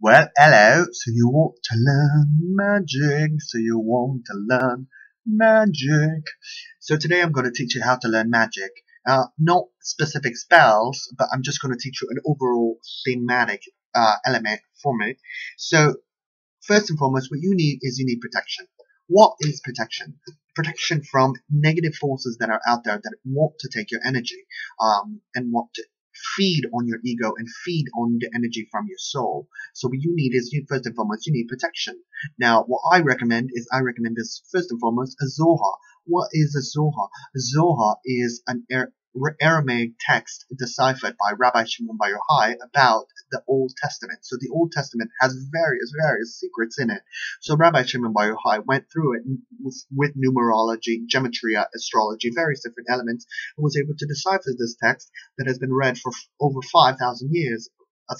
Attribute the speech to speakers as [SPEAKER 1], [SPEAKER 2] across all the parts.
[SPEAKER 1] Well, hello. So you want to learn magic. So you want to learn magic. So today I'm going to teach you how to learn magic. Not specific spells, but I'm just going to teach you an overall thematic element for me. So first and foremost, what you need protection. What is protection? Protection from negative forces that are out there that want to take your energy, and want to feed on your ego and feed on the energy from your soul. So what you need is, first and foremost, you need protection. Now, what I recommend this first and foremost a Zohar. What is a Zohar? A Zohar is an Aramaic text deciphered by Rabbi Shimon Bar Yochai about the Old Testament. So the Old Testament has various secrets in it. So Rabbi Shimon Bar Yochai went through it with numerology, gematria, astrology, various different elements, and was able to decipher this text that has been read for over 5,000 years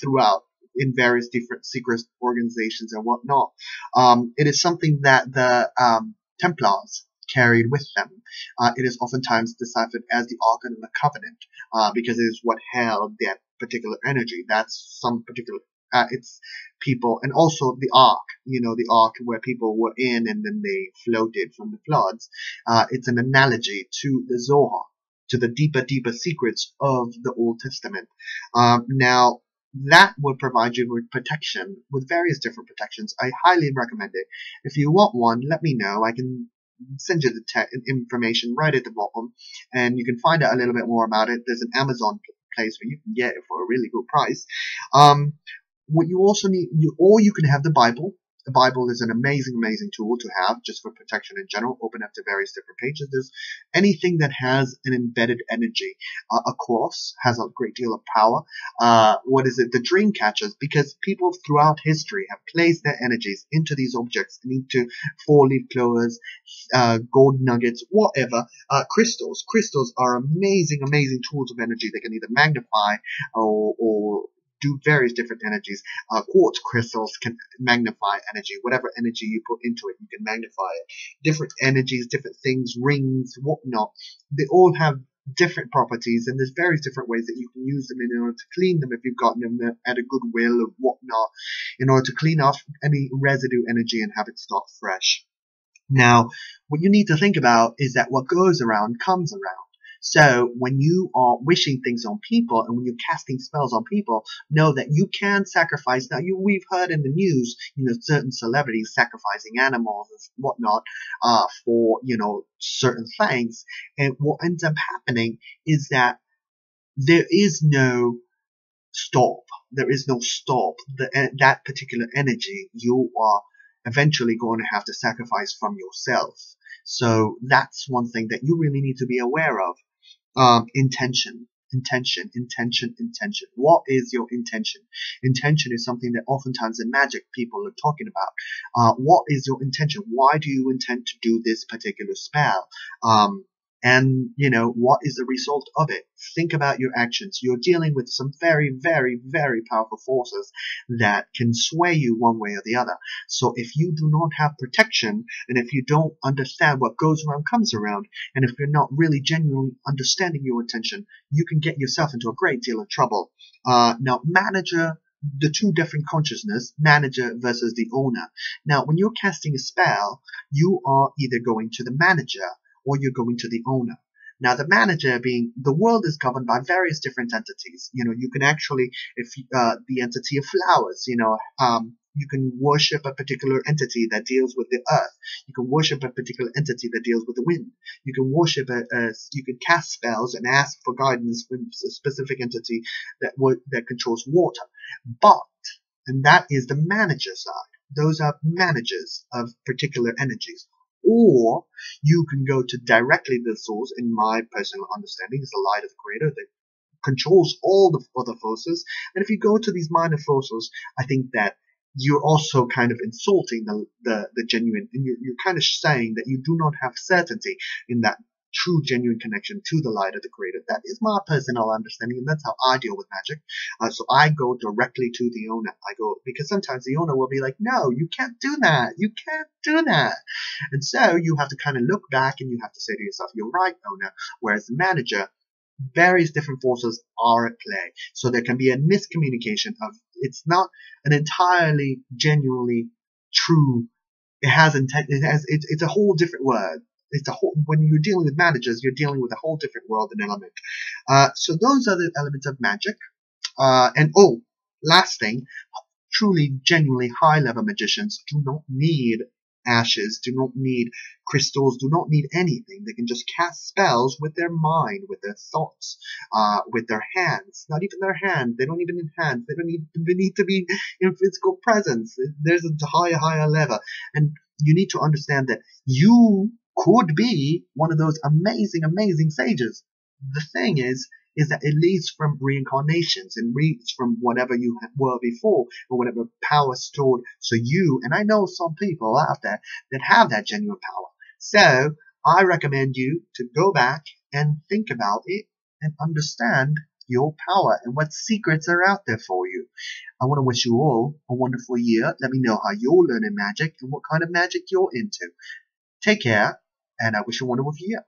[SPEAKER 1] throughout in various different secret organizations and whatnot. It is something that the Templars carried with them. It is oftentimes deciphered as the Ark of the Covenant, because it is what held that particular energy. That's some particular it's people, and also the ark, the ark where people were in and then they floated from the floods. It's an analogy to the Zohar, to the deeper secrets of the Old Testament. Now, that will provide you with protection, with various different protections. I highly recommend it. If you want one, let me know. I can send you the information right at the bottom, and you can find out a little bit more about it. There's an Amazon place where you can get it for a really good price. What you also need, or you can have the Bible. The Bible is an amazing tool to have just for protection in general. Open up to various different pages. There's anything that has an embedded energy. A cross has a great deal of power. What is it? The dream catchers, because people throughout history have placed their energies into these objects, into four-leaf clovers, gold nuggets, whatever. Crystals. Crystals are amazing tools of energy. They can either magnify or do various different energies. Quartz crystals can magnify energy. Whatever energy you put into it, you can magnify it. Different energies, different things, rings, whatnot. They all have different properties, and there's various different ways that you can use them in order to clean them if you've gotten them at a good will or whatnot, in order to clean off any residue energy and have it start fresh. Now, what you need to think about is that what goes around comes around. So when you are wishing things on people and when you're casting spells on people, know that you can sacrifice. Now, we've heard in the news, certain celebrities sacrificing animals and whatnot, for, certain things. And what ends up happening is that there is no stop. There is no stop. That particular energy, you are eventually going to have to sacrifice from yourself. So that's one thing that you really need to be aware of. Intention. What is your intention? Intention is something that oftentimes in magic people are talking about. What is your intention? Why do you intend to do this particular spell? And what is the result of it? Think about your actions. You're dealing with some very powerful forces that can sway you one way or the other. So if you do not have protection, and if you don't understand what goes around comes around, and if you're not really genuinely understanding your intention, you can get yourself into a great deal of trouble. Now, manager, the two different consciousness, manager versus the owner. Now, when you're casting a spell, you are either going to the manager or you're going to the owner. Now, the manager being, the world is governed by various different entities. You can actually, if the entity of flowers, you can worship a particular entity that deals with the earth. You can worship a particular entity that deals with the wind. You can worship you can cast spells and ask for guidance from a specific entity that controls water. But, and that is the manager side. Those are managers of particular energies. Or you can go to directly the source. In my personal understanding, is the light of the creator that controls all the other forces. And if you go to these minor forces, I think that you're also kind of insulting the genuine, and you're kind of saying that you do not have certainty in that true genuine connection to the light of the creator. That is my personal understanding, and that's how I deal with magic. So I go directly to the owner. I go, because sometimes the owner will be like, no, you can't do that. You can't do that. And so you have to kind of look back and you have to say to yourself, you're right, owner. Whereas the manager, various different forces are at play. So there can be a miscommunication of It's not an entirely genuinely true. It has intent. It's a whole different word. It's a whole. When you're dealing with managers, you're dealing with a whole different world and element. So those are the elements of magic. And oh, last thing, truly, genuinely high-level magicians do not need ashes, do not need crystals, do not need anything. They can just cast spells with their mind, with their thoughts, with their hands. Not even their hands. They don't even need hands. They don't even need to be in physical presence. There's a higher level. And you need to understand that you could be one of those amazing sages. The thing is that it leads from reincarnations and leads from whatever you were before or whatever power stored. So you, and I know some people out there that have that genuine power. So I recommend you to go back and think about it and understand your power and what secrets are out there for you. I want to wish you all a wonderful year. Let me know how you're learning magic and what kind of magic you're into. Take care, and I wish you a wonderful year.